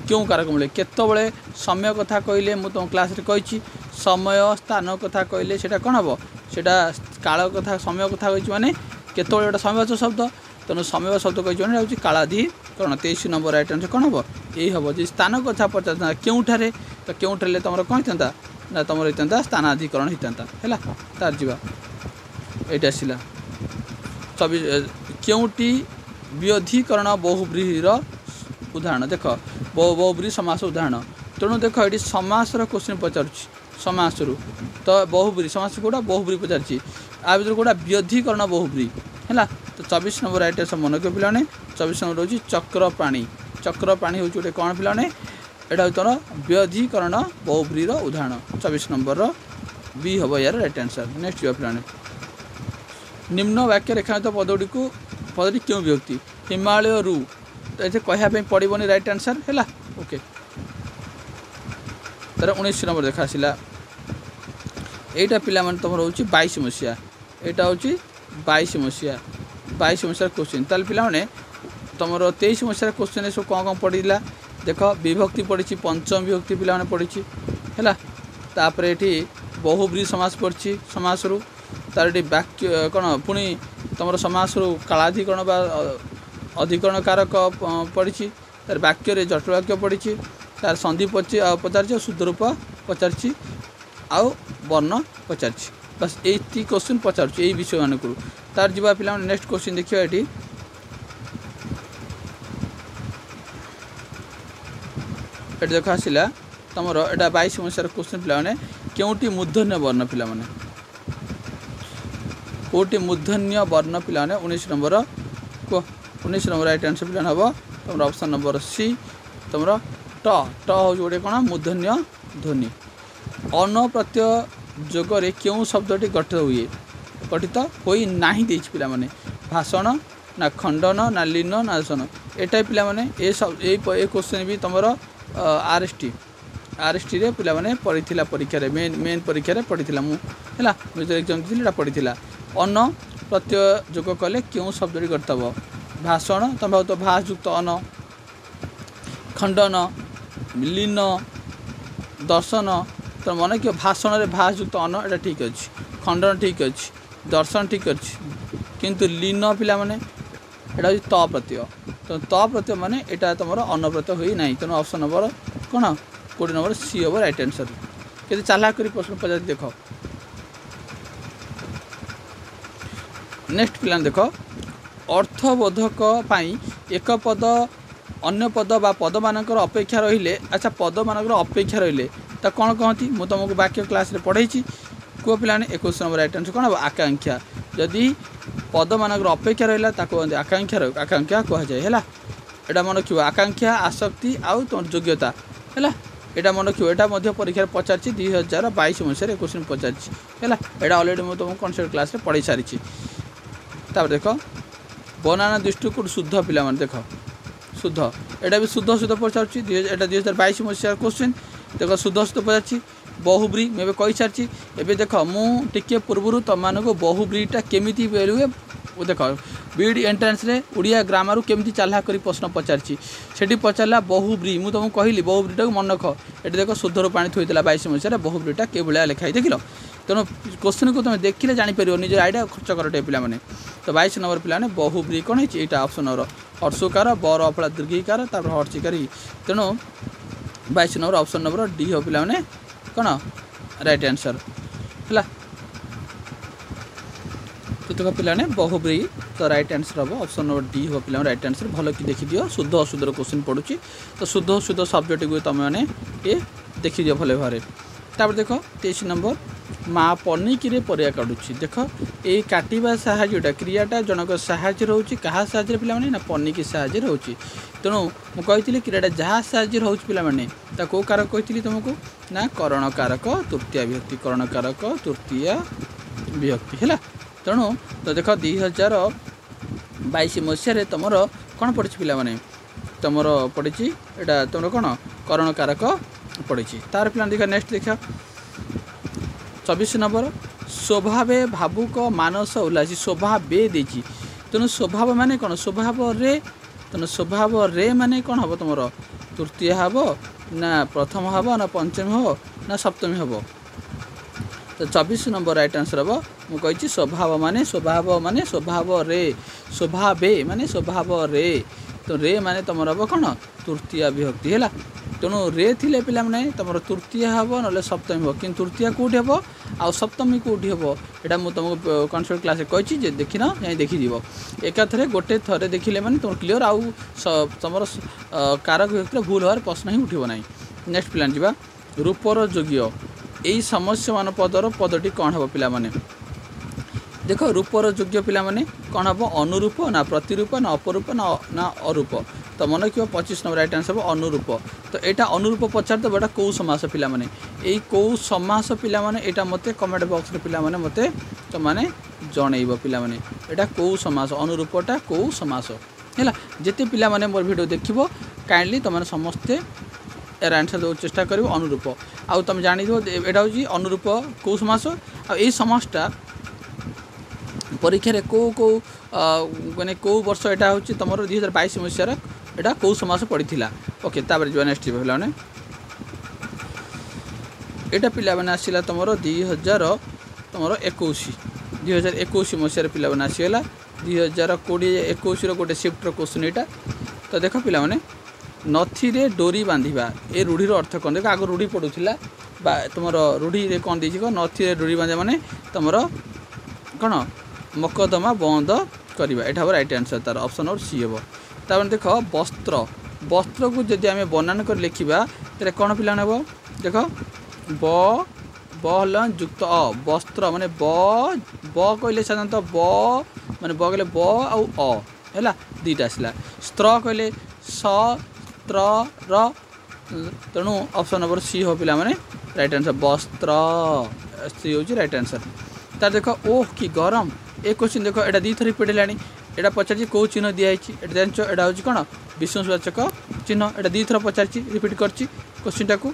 क्यों कारक मिले केतबले समय कथा कहले मु तुम क्लास रे कही समय स्थान कथा कहले सेटा कौन हम सेटा काल कथा समय कथा कही माने केतबले गोटे समयवाचक शब्द तेणु समय शब्द कही हूँ कालाधिकरण 23 नंबर राइट आंसर कौन हम यही हम जी स्थान कथा पचार क्योंठारे तो क्योंठारे तुम कौन होता ना तुम होता स्थानाधिकरण होता है तार जा ये आसला 24 क्योंटी व्यधिकरण बहुब्रीहिर उदाहरण देख बहुब्रीहि समास उदाहरण तेणु देख ये समासर क्वेश्चन पचारुची समास रु तो बहुब्रीहि समास कौटा बहुब्रीहि पचारची आ भर कौटा व्यधिकरण बहुब्रीहि है तो 24 नंबर राइट आंसर मन रख पिलाने 24 नंबर हूँ चक्रपाणी हूँ गोटे कौन पिलाने यहाँ हूँ तुम व्यधिकरण बहुब्रीहिर उदाहरण 24 नंबर बी हम यार राइट आंसर। नेक्स्ट जो पिलाने निम्न वाक्य रेखांकित पदटी क्यों विभक्ति हिमालय रु तो ये कहवाई पड़ोनी राइट आंसर है ओके। तार 19 नंबर देखा आसला यहाँ पिला तुम हूँ 22 मसीहा यहाँ हूँ 22 मसीहार क्वेश्चन ताल पिला तुम 23 मसीहार क्वेश्चन सब कौन कौन पड़ा देख विभक्ति पड़ी पंचम विभक्ति पिला पड़ी है तापर ये बहुब्रीहि समास पड़ी समास रु तार ये वाक्य कौन पुणी तुम समास रु कालाधिकरण बा अधिकरण कारक पड़ी तार वाक्य जटिल वाक्य पड़ी तार संधि पचार शुद्ध रूप पचार आउ वर्ण पचार बस ये क्वेश्चन पचार यही विषय मान को तार जी पे नेक्स्ट क्वेश्चन देखिए ये देख आसला तुम यहाँ 22 मसीहार क्वेश्चन पे क्योंटी मूर्धन्य वर्ण पे कौटी मूर्धन्य वर्ण पे 19 नंबर को 19 नंबर राइट आंसर पे हम तुम ऑप्शन नंबर सी तुम ट ट हूँ गोटे कौन मूर्धन्य ध्वनि अन प्रत्यय जोगरे क्यों शब्दटी गठित होई नाही देछि पिला माने भाषण ना खंडन ना लीन ना आसन एटा पिला माने ए क्वेश्चन भी तुम आरएसटी रे पिला माने पढ़िथिला परीक्षा रे मेन परीक्षा रे पढ़िथिला मु हैला मेजर एग्जाम दिला पढ़िथिला अन प्रत्यय जोग कले क्यों शब्दटी गठित हो भाषण तुम तो भाष युक्त अन खंडन लीन दर्शन तो मन कि भाषण रे भाष युक्त अन एटा ठीक अछि खंडन ठीक अछि दर्शन ठीक अछि किंतु लीन पिला माने एटा त प्रत्यय तो त प्रत्यय माने एटा तुमर अन प्रत्यय होई नाही तेणु ऑप्शन नंबर कौन 20 नंबर सी हम राइट आंसर के चाला करी प्रश्न पचार देख नेक्स्ट पिला देख अर्थबोधक एक पद अन्य पद बा पद मानकर अपेक्षा रहिले अच्छा पद मानकर अपेक्षा रहिले ता कौन कहती मु तुमको वाक्य क्लास रे पढ़ाई को पिलाने 21 नंबर राइट आंसर कौन हम आकांक्षा जदि पद मानकर अपेक्षा रहा ताको आकांक्षा कह जाए है एटा मन रखियो आकांक्षा आसक्ति आउ तुम योग्यता है एटा मन रखियो एटा मध्य परीक्षा पचार 2022 मसीह क्वेश्चन पचार है एटा ऑलरेडी मुझे तुमको कॉन्सेप्ट क्लास रे पढ़ाई सारी देख बनाना दृष्टिकोण शुद्ध पिला माने देख शुद्ध एटा भी शुद्ध शुद्ध पचार एटा 2022 मसीह क्वेश्चन देख शुद्ध शुद्ध पचार बहुब्री मैं कही सारी एवं देख मुझे पूर्व तुम को बहुब्रीटा केमी हुए देख बीड एंट्रांस रे उड़िया ग्रामर केमी चाला कर प्रश्न पचार से पचारा बहुब्री मुझे तुमको कहली बहुब्रीटा को मन रख ये देख शुद्ध रूप आनी थोड़ा 22 मसीह बहुब्रीटा के भाया लिखाई देख तेणु क्वेश्चन को तुम देखिले जापर निज आइडिया खर्च कर पे मैंने तो 22 नंबर पे बहुब्री कौन है यहाँ ऑप्शन नंबर हर्षकार बर अपला दीर्घिकार हर्षिकारी तेणु 22 नंबर ऑप्शन नंबर डी हो पे कौन राइट आंसर है तो पे बहुब्री तो राइट आंसर हम ऑप्शन नंबर डी हो पे राइट आंसर भल कि देखी दियो शुद्ध अशुद्ध क्वेश्चन पड़ुची तो शुद्ध अशुद्ध सब्जेक्ट को तुम मैंने ये देखी दियो भले भाव तापर देख 23 नंबर माँ पनिकी परिया काटुची देख ये काटा साहाय्यटा क्रियाटा जनक साहाय्य रोचे क्या साहाय्य पे ना पनिकी साहाय्य रोचे तेणु मुझे क्रियाटा जहाँ साहाय्य रोचे पे कौ कारक कही तुमको ना करण कारक तृतीय विभक्ति करण कारक तृतीय विभक्ति है तेणु तो देख 2022 मसीह तुम कौन पड़ी पे तुम पड़ी यहाँ तुम कौन करण कारक पड़ी तार पे देख नेक्स्ट देख 24 नंबर स्वभावे भावुक मानस उल्लासी स्वभावे देची तेणु स्वभाव माने कौन स्वभाव रे तेणु स्वभाव रे माने कौन हम तुम तृतीय हम ना प्रथम हम ना पंचमी हम ना सप्तमी हम तो 24 नंबर राइट आंसर हम मुझे स्वभाव माने स्वभाव रे स्वभावे माने स्वभाव रे तो रे माने तुम हम कौन तृतीय विभक्ति है तेणु रे थिले पिला माने तुम तृतीय हम ना सप्तमी हम कि तृतीय कौटी हम आ सप्तमी कौटी हम यहाँ मुझे तुमको कॉन्सेप्ट क्लास कही देखी ना जाए देखीद एक थे गोटे थे देखिले मैंने तुम क्लीयर आउ तुम कारक विभक्ति भूल हमारे प्रश्न ही उठब ना नेक्स्ट प्लान जा रूपर योग्य यही समस्या मान पदर पदटी कौन हम पिला माने देख रूपर योग्य पिला माने कौन हम अनुरूप ना प्रतिरूप ना अपरूप ना अरूप तो मन कि 25 नंबर राइट आंसर हम अनुरूप तो यहाँ अनुरूप पचार तो यहाँ कौ समास पिला माने यही कौ समास पिला माने यहाँ मत कमेंट बॉक्स रे पिला माने मते तो माने जनइब पिला माने यहाँ कौ समास अनुरूपटा कौ समास है जिते पिला माने मोर वीडियो देखिबो काइंडली तुम समस्ते यार आंसर देव चेष्टा कर अनुरूप आउ तुम जान यहाँ हूँ अनुरूप कौ समास आई समासटा परीक्षा कौ कौ माने कौ वर्ष यहाँ हूँ तुम 2022 मसीहार यहाँ कौ समास पड़ा ओके तापर जो नेक्स्ट पे यहाँ पिला आसला तुम 2021 मसीहार पिला आसीगला 2020 गोटे शिफ्टर क्वेश्चन यहाँ तो देख पिला नथी डोरी बांधिबा ए रूढ़ीर अर्थ कौन देख आग रूढ़ी पड़ूला तुम रूढ़ी कौन दे नथी डोरी बांधा माने तुम कौन मकदमा बंद करवा एटा हम राइट आंसर तार ऑप्शन नंबर सी हम तापर देख वस्त्र वस्त्र को जदि आम बनान कर लिखा तेरे कौन पिला नेब देख ब बल युक्त अ वस्त्र माने ब कहले साधारणतः ब माने ब कहले ब आउ अ है दीटा आसला स्त्र कहले स त्र र तेणु ऑप्शन नंबर सी हो पिला माने राइट आंसर वस्त्र सी हूँ राइट आंसर तार देख ओह कि गरम ए क्वेश्चन देख एटा दी थर रिपीट है एटा पचार कौ चिन्ह दिखाई एटा जान एटा हूँ कौन विश्वसूचक चिन्ह एटा दी थर पचार रिपीट कर क्वेश्चन टाक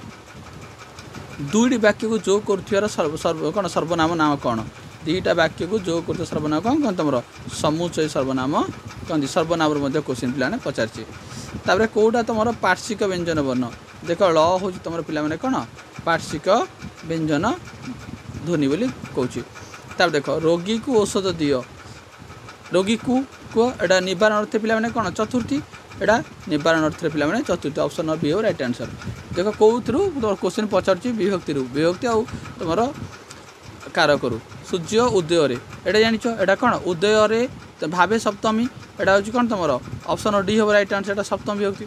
दुईटी वाक्य को जोग कर कौन सर्वनाम नाम कौन दुईटा वाक्य को जोग कर सर्वनाम कौन कौन तुम समुचय सर्वनाम कहते सर्वनाम क्वेश्चन पे पचार कौटा तुम पार्श्विक व्यंजन वर्ण देख ल हूँ तुम पे कौन पार्श्विक व्यंजन ध्वनि बोली कहूँ देख रोगी को औषध दियो रोगी को एटा निवारण अर्थ पे कौन चतुर्थी एटा निवारण अर्थ पे चतुर्थी ऑप्शन नंबर बी हो राइट आंसर देख कौन तुम क्वेश्चन पचार विभक्ति विभक्ति आउ तुम कारक सूर्य उदय एटा जान एटा कौन उदय भावे सप्तमी एटा हूँ कौन तुम ऑप्शन नंबर डी हो राइट आंसर एटा सप्तम विभक्ति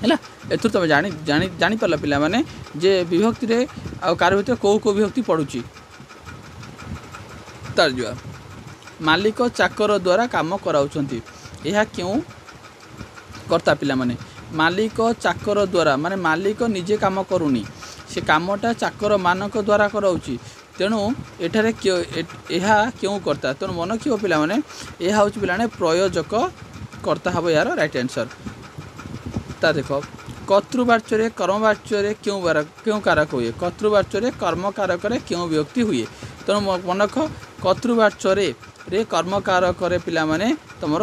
है एथुर तुम जापार पिला माने जे विभक्ति आ कार भितर कौ कौ विभक्ति पड़ुची तार जुआ मालिक चाकर द्वारा काम कराउछंती यह क्यों कर्ता पिला माने मालिक चाकर द्वारा माने मालिक निजे काम करूनी से कामटा चाकर मानक द्वारा कराउची तेणु एठारे क्यों कर्ता तेणु मन कि पिला माने यह हूँ पिला प्रयोजक कर्ता हम यार राइट आंसर ता देख कर्तृवाच्य कर्मवाच्य क्यों कारक हुए कर्तृवाच्य कर्म कारक क्यों विभक्ति हुए तेणु मन रख कर्तृवाच्य रे कर्म कारक पिला माने तुम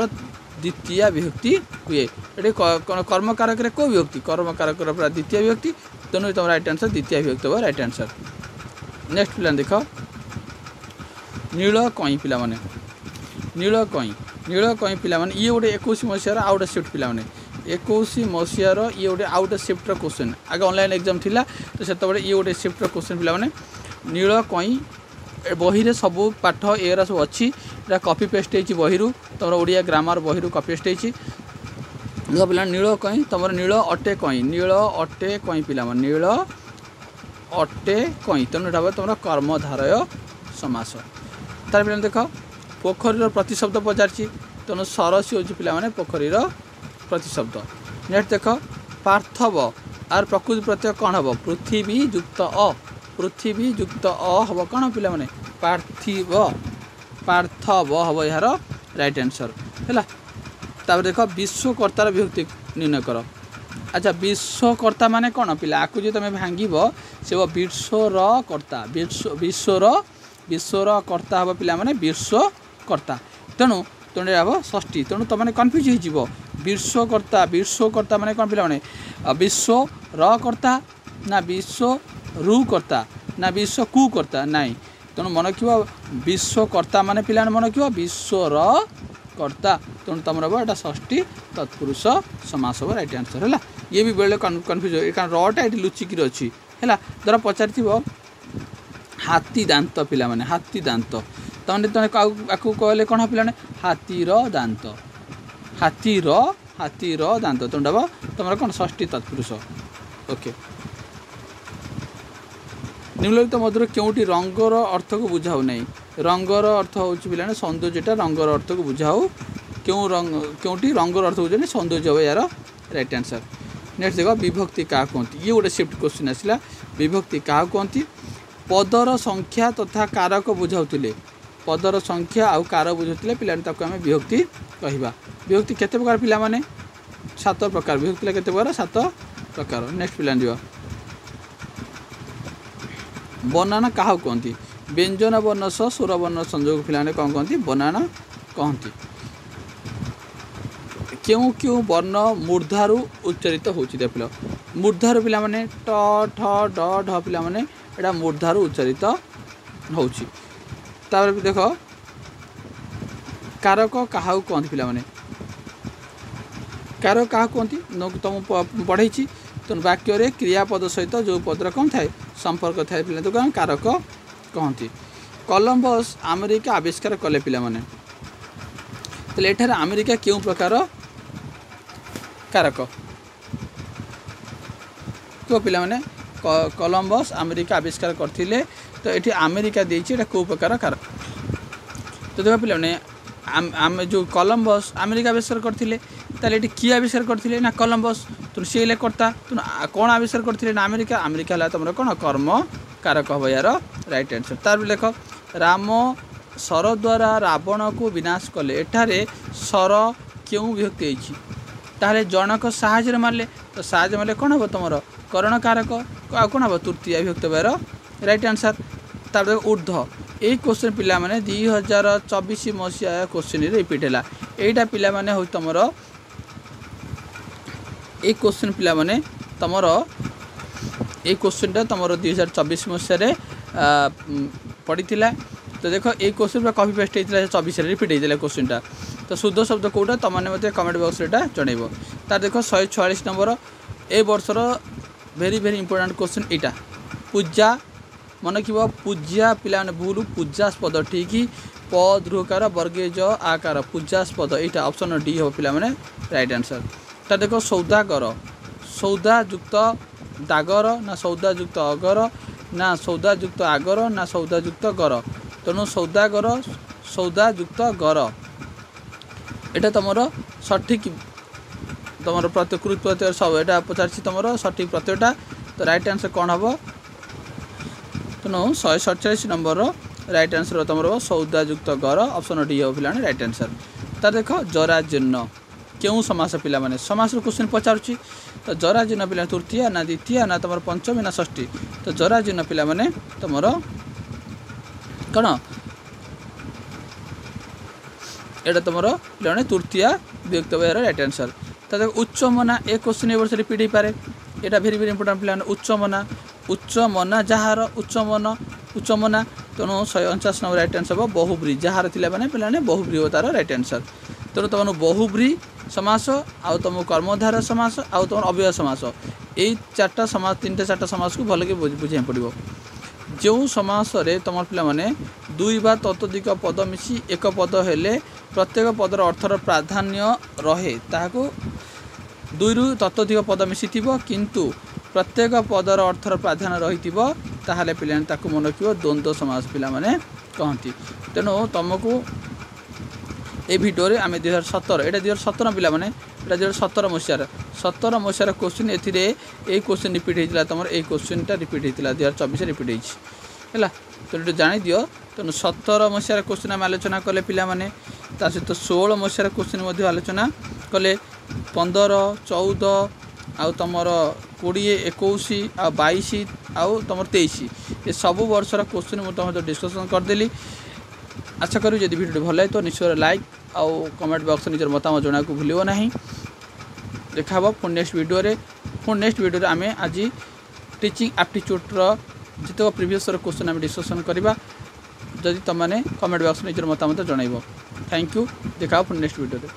द्वितीय विभक्ति हुए ये कर्म कारक को विभक्ति कर्म कारक द्वितीय विभक्ति तेणु तुम राइट आंसर द्वितीय विभक्ति हो राइट आंसर नेक्स्ट पिला देख नील कई पिला माने नील कई पिला माने ये गोटे 21 मसीहार आउ गोटे शिफ्ट पिला माने 21 मसीहार ये गोटे आउ गोटे शिफ्टर क्वेश्चन आगे ऑनलाइन एग्जाम थिला तो से ये गोटे शिफ्टर क्वेश्चन पिला माने नील कई बही रे सब पाठ एरा सब अच्छी कॉपी पेस्ट होती बही तुम ओडिया ग्रामर बही कॉपी पेस्ट होती पिला नील कई तुम नील अटे कई पिला नील अटे कई तेणु यहाँ तुम कर्मधारय समास तार पे देख पोखरी प्रतिशब्द पचार तेणु सरसी हूँ पे पोखरी प्रतिशब्द नेक्स्ट देख पार्थव आर प्रकृति प्रत्यय कौन हम पृथ्वी युक्त अ हम कौन पिला माने पार्थिव पार्थव हम यार राइट आंसर है देख विश्वकर्तार विभक्ति निर्णय कर अच्छा विश्वकर्ता माने कौन पिला आपको जो तुम भांग से विश्वकर्ता विश्वर कर्ता हम पिला माने विश्वकर्ता तेणु तेणु हम षष्ठी तेणु तुम मैंने कन्फ्यूज हो विश्वकर्ता माने कौन पिला माने विश्वकर्ता ना विश्वकर्ता ना विश्वकर्ता नाई तेणु मन रख विश्वकर्ता माने पिला मन रख विश्वकर्ता तेणु तुम रहा षष्ठी तत्पुरुष समास हो राइट आंसर है ये भी बेले कन्फ्यूज कारण रटा ये लुचिकी अच्छी है धर पचार हाथी दांत पिला माने हाथी दांत तमें आपको कहले कौन पिला हाथीर दांत हाथीर दांत तेणु तुम कौन षष्ठी तत्पुरुष ओके निम्नलिखित मध्य क्योंटी रंगर अर्थ को बुझाऊ नहीं रंगर अर्थ हूँ पे सौंदर्यटा रंगर अर्थ को बुझाऊ क्योंटी रंगर अर्थ बुझे सौंदर्य हो यार राइट आंसर नेक्स्ट देख विभक्ति क्या कहती ये गोटे शिफ्ट क्वेश्चन आसला विभक्ति क्या कहती पदर संख्या तथा कारक बुझाऊले पदर संख्या आउ कार बुझाऊले पे आम विभक्ति कहवा विभक्ति केते प्रकार पिला माने 7 प्रकार विभक्ति केते प्रकार 7 प्रकार नेक्स्ट पिला दिवा बनाना क्या कहती व्यंजन वर्ण सह स्वर वर्ण संयोग पिलाने कौन कहती बनाना कहती क्यों क्यों वर्ण मूर्धारू उच्चारित होती देख मूर्धारू पिला माने ट ठ ड ढ पिला माने एटा मूर्धारू उच्चारित होची तापर देख कारक क्या कहती पिला माने कारक क्या कहती तुम पढ़े तेणु वाक्य क्रियापद सहित जो पदर कौन थाए संपर्क थाए पिला तो कौन कारक कहती। कोलंबस अमेरिका आविष्कार कले पिला माने तेल एठार अमेरिका क्यों प्रकार कारक क्यों पिला माने कोलंबस अमेरिका आविष्कार करथिले तो ये अमेरिका देछि कौ प्रकार कारक तो देखो पिला माने आम जो कोलंबस अमेरिका आविष्कार करथिले ताले ये किए आविष्कार करथिले ना कोलंबस तुम सी करता तुम कौन आविष्कार करथिले ना अमेरिका अमेरिका है तुम कौन कर्म कारक हम यार राइट आंसर। तार लेख राम सर द्वारा रावण को विनाश कले एठारे सर क्यों विभक्ति होती जनक साहय मारे तो साहय मारे कौन हम तुम करण कारक आ कौन हम तृतीय विभक्त यार राइट आंसर। तापर ऊर्ध यही क्वेश्चन पिला माने 2024 मसीहा क्वेश्चन रिपीट है यहीटा पिला माने हो तुम ये क्वेश्चन पिला माने तुमर ये क्वेश्चनटा तुम 2024 मसीह पड़ी तो देख ये क्वेश्चन कॉपी पेस्ट होता 24 रिपीट होता क्वेश्चनटा तो शुद्ध शब्द कौटा तुमने मत कमेंट बॉक्स जनइब। तार देख 146 नंबर ए वर्षर वेरी वेरी इंपोर्टेंट क्वेश्चन यहाँ पूजा मन रख पूजा पिला भूल पूजास्पद ठीक पदृकार वर्गेज आकार पूजास्पद यहाँ ऑप्शन डी हो पिला माने राइट आंसर। तार देख सौदागर सौदा युक्त दागर ना सौदा युक्त अगर ना सौदा युक्त आगर ना सौदा युक्त गर तेणु सौदागर सौदा युक्त गर एटा तुम सठिक तुम प्रत्यकृत प्रत्यय सब यहाँ पचार तुम सठिक प्रत्ययटा तो राइट आंसर कौन हम तेणु 147 नंबर राइट आंसर तुम सौदा युक्त गर ऑप्शन डी हो पिला राइट आंसर। तार देख जराजीर्ण क्यों समास पिला माने समास क्वेश्चन पचारुची तो जराजीर्ण पिला तृतीय ना द्वितीय ना तुम पंचमी ना षष्ठी तो जराजीर्ण पिला माने तुम कौन एटा तुम पिला तृतीय विभक्त यार राइट आंसर। तो उच्च मना ए क्वेश्चन ए वर्ष रिपीट हो पारे यहाँ भेरी भेरी इंपोर्टेंट पिला उच्च मना जार उच्च मना तेणु 149 नंबर राइट आंसर हम बहुब्री जार थी पे बहुब्री हो तार राइट आंसर। तेणु तुम बहुब्री समास आउ तुम कर्मधार समास आउ तुम अव्यय समास यही चार्टा समास 3-4 समास को भल के बुझे पड़ो जो समास तुम पे दुई बा ततोधिक पद मिसी एक पद हेले प्रत्येक पदर अर्थर प्राधान्य रहे ताकू दुई रु ततोधिक पद मिसी किंतु प्रत्येक पदर अर्थर प्राधान्य रही ताहले पिला ताकू मन रखियो द्वंद्व समास पिला माने कहती। तेणु तुमको ये भिडियो आम 2017 यहाँ 2017 पिला माने 2017 मसीहार क्वेश्चन ए क्वेश्चन रिपीट होता तुम ये क्वेश्चनटा रिपीट होता 2024 रिपीट है तो जानी दियो। तेणु 17 मसीहार क्वेश्चन आम आलोचना कले पिला माने ता सहित 16 मसीहार क्वेश्चन आलोचना कले 15 14 आउ तुम 20 21 आ 22 आउ तुम 23 ये सब वर्षर क्वेश्चन मुझे तुम डिस्कसन करदेली। आशा करूँ जब वीडियो भल लगे तो निश्चय लाइक आउ कमेंट बॉक्स निजर मतामत जना को भूलियो नहीं। देखा पुणी नेक्स्ट वीडियो आम आज टीचिंग एप्टीट्यूड्र जितक प्रीवियस क्वेश्चन आम डिस्कसन करवा जदि तुमने कमेंट बॉक्स निजर मतामत जनइब। Thank you. देखा पुणी नेक्स्ट वीडियो।